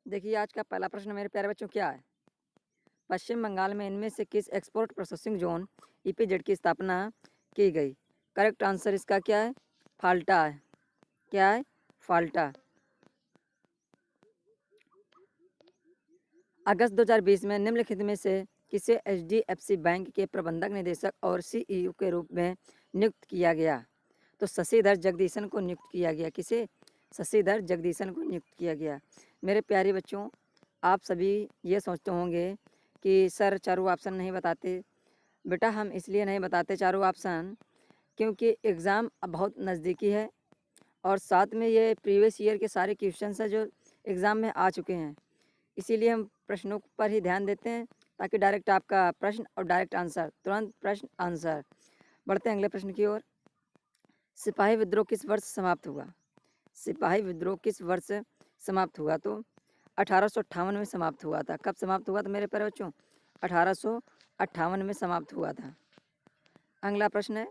देखिए आज का पहला प्रश्न मेरे प्यारे बच्चों क्या है। पश्चिम बंगाल में इनमें से किस एक्सपोर्ट प्रोसेसिंग जोन ईपीजेड की स्थापना की गई। करेक्ट आंसर इसका क्या है, फाल्टा है। क्या है, फाल्टा। अगस्त 2020 में निम्नलिखित में से किसे एचडीएफसी बैंक के प्रबंधक निदेशक और सीईओ के रूप में नियुक्त किया गया। तो शशिधर जगदीशन को नियुक्त किया गया। किसे, शशिधर जगदीशन को नियुक्त किया गया। मेरे प्यारे बच्चों, आप सभी ये सोचते होंगे कि सर चारों ऑप्शन नहीं बताते। बेटा हम इसलिए नहीं बताते चारों ऑप्शन क्योंकि एग्ज़ाम अब बहुत नज़दीकी है और साथ में ये प्रीवियस ईयर के सारे क्वेश्चंस हैं जो एग्ज़ाम में आ चुके हैं। इसीलिए हम प्रश्नों पर ही ध्यान देते हैं ताकि डायरेक्ट आपका प्रश्न और डायरेक्ट आंसर, तुरंत प्रश्न आंसर। बढ़ते हैं अगले प्रश्न की ओर। सिपाही विद्रोह किस वर्ष समाप्त हुआ। सिपाही विद्रोह किस वर्ष समाप्त हुआ। तो 1858 में समाप्त हुआ था। कब समाप्त हुआ था मेरे प्यारे बच्चों, 1858 में समाप्त हुआ था। अगला प्रश्न है,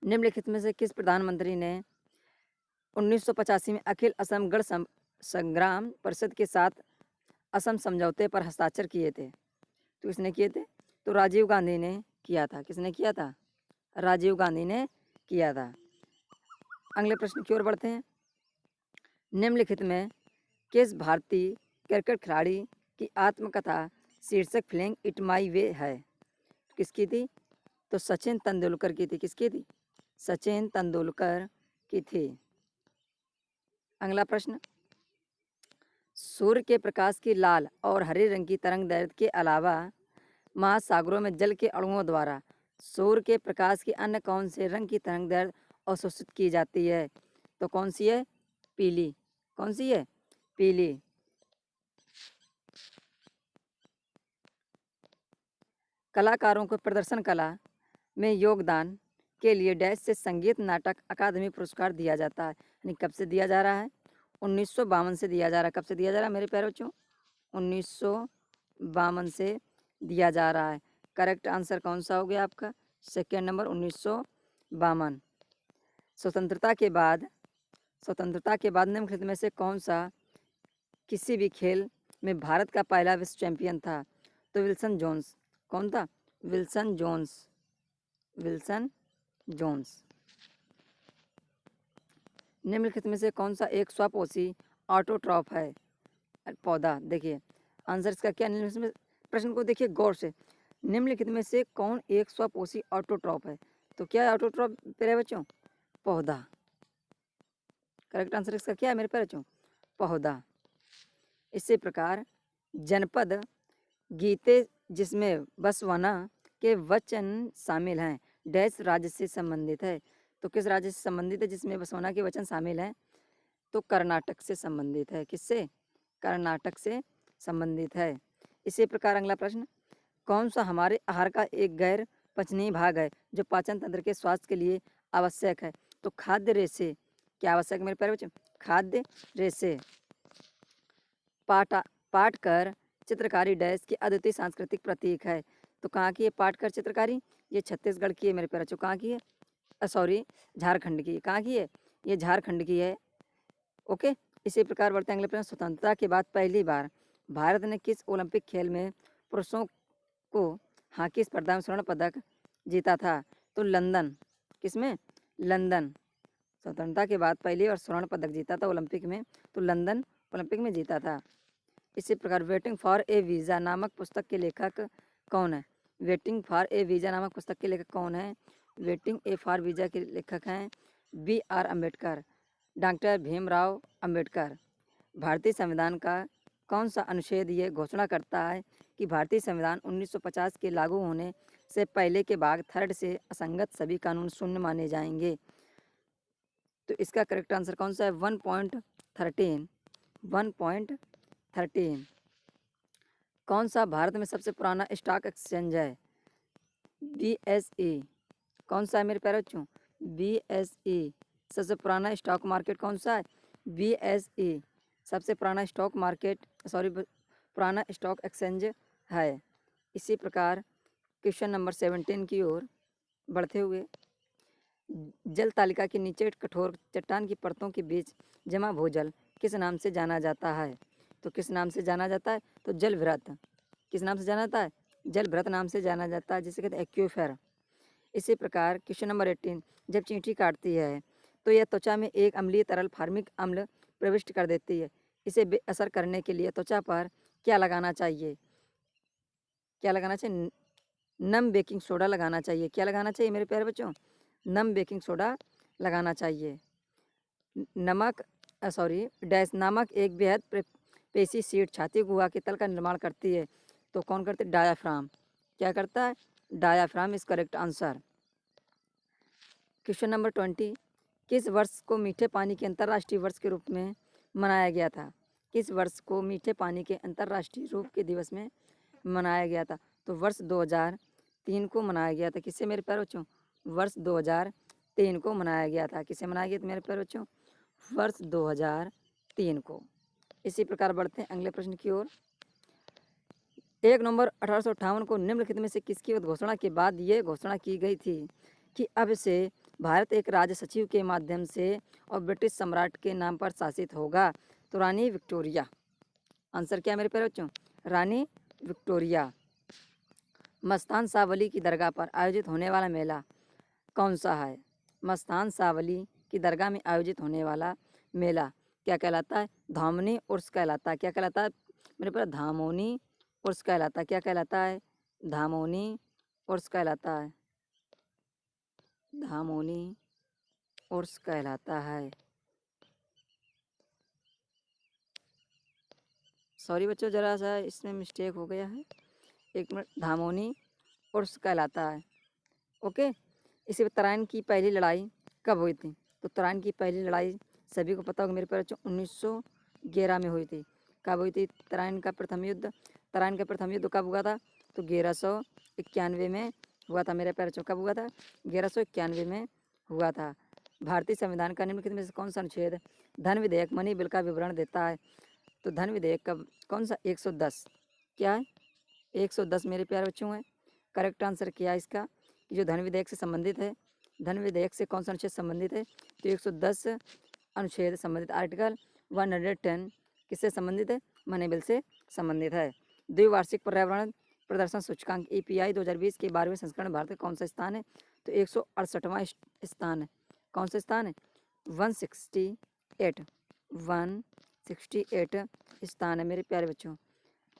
निम्नलिखित में से किस प्रधानमंत्री ने 1985 में अखिल असम गण संग्राम परिषद के साथ असम समझौते पर हस्ताक्षर किए थे। तो किसने किए थे, तो राजीव गांधी ने किया था। किसने किया था, राजीव गांधी ने किया था। अगले प्रश्न की ओर बढ़ते हैं। निम्नलिखित में किस भारतीय क्रिकेट खिलाड़ी की आत्मकथा शीर्षक फ्लिंग इट माई वे है। किसकी थी, तो सचिन तेंदुलकर की थी। किसकी थी, सचिन तेंदुलकर की थी। अगला प्रश्न, सूर्य के प्रकाश की लाल और हरे रंग की तरंगदैर्घ्य के अलावा महासागरों में जल के अणुओं द्वारा सूर्य के प्रकाश के अन्य कौन से रंग की तरंगदैर्घ्य अवशोषित की जाती है। तो कौन सी है, पीली। कौन सी है, पीली। कलाकारों को प्रदर्शन कला में योगदान के लिए डैश से संगीत नाटक अकादमी पुरस्कार दिया जाता है। यानी कब से दिया जा रहा है, 1952 से दिया जा रहा है। कब से दिया जा रहा है मेरे प्यारे बच्चों, 1952 से दिया जा रहा है। करेक्ट आंसर कौन सा हो गया आपका, सेकेंड नंबर, 1952। स्वतंत्रता के बाद निम्नलिखित में से कौन सा किसी भी खेल में भारत का पहला विश्व चैंपियन था। तो विल्सन जोन्स। कौन था, विल्सन जोन्स। Wilson Jones. निम्नलिखित में से कौन सा एक स्वपोषी ऑटोट्रॉफ है पौधा। देखिए आंसर इसका क्या, निम्नलिखित में, प्रश्न को देखिए गौर से। निम्नलिखित में से कौन एक स्वपोषी ऑटोट्रॉफ है। तो क्या है ऑटोट्रॉफ मेरे बच्चों, पौधा। करेक्ट आंसर इसका क्या है मेरे प्यारे बच्चों, पौधा। इसी प्रकार जनपद गीते जिसमें बसवना के वचन शामिल हैं डैश राज्य से संबंधित है। तो किस राज्य से संबंधित है जिसमें बसवना के वचन शामिल हैं, तो कर्नाटक से संबंधित है। किससे, कर्नाटक से संबंधित है। इसी प्रकार अगला प्रश्न, कौन सा हमारे आहार का एक गैर पचनीय भाग है जो पाचन तंत्र के स्वास्थ्य के लिए आवश्यक है। तो खाद्य रेशे। क्या आवश्यक है मेरे प्यारे बच्चों, खाद्य रेशे। पाटकर चित्रकारी डैश की अद्वितीय सांस्कृतिक प्रतीक है। तो कहाँ की है पाटकर चित्रकारी, ये छत्तीसगढ़ की है मेरे प्यारे बच्चों। कहाँ की है, सॉरी झारखंड की। कहाँ की है, ये झारखंड की है। ओके। इसी प्रकार बढ़ते हैं अगले प्रश्न, स्वतंत्रता के बाद पहली बार भारत ने किस ओलंपिक खेल में पुरुषों को हॉकी स्पर्धा में स्वर्ण पदक जीता था। तो लंदन। किसमें, लंदन। स्वतंत्रता के बाद पहली बार स्वर्ण पदक जीता था ओलंपिक में, तो लंदन ओलंपिक में जीता था। इसी प्रकार वेटिंग फॉर ए वीज़ा नामक पुस्तक के लेखक कौन है। वेटिंग फॉर ए वीज़ा नामक पुस्तक के लेखक कौन है, वेटिंग ए फॉर वीज़ा के लेखक हैं BR अम्बेडकर, डॉक्टर भीमराव अम्बेडकर। भारतीय संविधान का कौन सा अनुच्छेद ये घोषणा करता है कि भारतीय संविधान 1950 के लागू होने से पहले के भाग थर्ड से असंगत सभी कानून शून्य माने जाएंगे। तो इसका करेक्ट आंसर कौन सा है, 1.13। 1.13। कौन सा भारत में सबसे पुराना स्टॉक एक्सचेंज है, BSE। कौन सा है मेरे प्यारे बच्चों, BSE। सबसे पुराना स्टॉक मार्केट कौन सा है, BSE। सबसे पुराना स्टॉक मार्केट, सॉरी पुराना स्टॉक एक्सचेंज है। इसी प्रकार क्वेश्चन नंबर 17 की ओर बढ़ते हुए, जल तालिका के नीचे कठोर चट्टान की परतों के बीच जमा भूजल किस नाम से जाना जाता है। तो किस नाम से जाना जाता है? तो जल भृत। किस नाम से जाना जाता है? जल भृत नाम से जाना जाता है, जिसे कहते हैं एक्यूफर। इसी प्रकार क्वेश्चन नंबर 18, जब चींटी काटती है तो यह त्वचा में एक अम्लीय तरल फार्मिक अम्ल प्रविष्ट कर देती है। इसे बेअसर करने के लिए त्वचा पर क्या लगाना चाहिए? क्या लगाना चाहिए? नम बेकिंग सोडा लगाना चाहिए। क्या लगाना चाहिए मेरे प्यारे बच्चों? नम बेकिंग सोडा लगाना चाहिए। नमक सॉरी डैश नामक एक बेहद पेशी शीट छाती गुहा के तल का निर्माण करती है। तो कौन करते? डायाफ्राम। क्या करता है? Diaphragm is correct answer. Question number 20, किस वर्ष को मीठे पानी के अंतर्राष्ट्रीय वर्ष के रूप में मनाया गया था? किस वर्ष को मीठे पानी के अंतर्राष्ट्रीय रूप के दिवस में मनाया गया था? तो वर्ष 2003 को मनाया गया था। किससे मेरे प्यारे बच्चों? वर्ष 2003 को मनाया गया था। किसे मनाया गया था मेरे प्यारे बच्चों? वर्ष 2003 को। इसी प्रकार बढ़ते हैं अगले प्रश्न की ओर। 1 नवंबर 1858 को निम्नलिखित में से किसकी उद्घोषणा के बाद ये घोषणा की गई थी कि अब से भारत एक राज्य सचिव के माध्यम से और ब्रिटिश सम्राट के नाम पर शासित होगा? तो रानी विक्टोरिया। आंसर क्या है मेरे प्यारे बच्चों? रानी विक्टोरिया। मस्तान सावली की दरगाह पर आयोजित होने वाला मेला कौन सा है? मस्तान सावली की दरगाह में आयोजित होने वाला मेला क्या कहलाता है? धामनी उर्स कहलाता है। क्या कहलाता है मेरे प्यारे? धामोनी उर्स कहलाता है। क्या कहलाता है? धामोनी उर्स कहलाता है। धामोनी उर्स कहलाता है। सॉरी बच्चों, ज़रा सा इसमें मिस्टेक हो गया है, एक मिनट। धामोनी उर्स कहलाता है। ओके। इसी तराइन की पहली लड़ाई कब हुई थी? तो तराइन की पहली लड़ाई सभी को पता होगा मेरे प्यारे बच्चों, 1911 में हुई थी। कब हुई थी तराइन का प्रथम युद्ध? तराइन का प्रथम युद्ध कब हुआ था? तो 1191 में हुआ था मेरे प्यारे बच्चों। कब हुआ था? 1191 में हुआ था। भारतीय संविधान का निम्नलिखित में से कौन सा अनुच्छेद धन विधेयक मनी बिल का विवरण देता है? तो धन विधेयक का कौन सा? 110। क्या है? 110 मेरे प्यारे बच्चों है। करेक्ट आंसर क्या है इसका? कि जो धन विधेयक से संबंधित है। धन विधेयक से कौन सा अनुच्छेद संबंधित है? तो 110 अनुच्छेद संबंधित। आर्टिकल 110 किससे संबंधित है? मनी बिल से संबंधित है। द्विवार्षिक पर्यावरण प्रदर्शन सूचकांक EPI 2020 के 12वें संस्करण भारत का कौन सा स्थान है? तो 168वां स्थान है। कौन सा स्थान है? 168 स्थान है मेरे प्यारे बच्चों।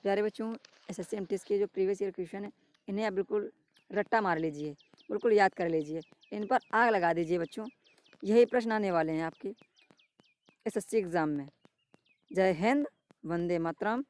प्यारे बच्चों, SSC MTS के जो प्रीवियस ईयर क्वेश्चन है इन्हें आप बिल्कुल रट्टा मार लीजिए, बिल्कुल याद कर लीजिए, इन पर आग लगा दीजिए बच्चों। यही प्रश्न आने वाले हैं आपके SSC एग्ज़ाम में। जय हिंद, वंदे मातरम।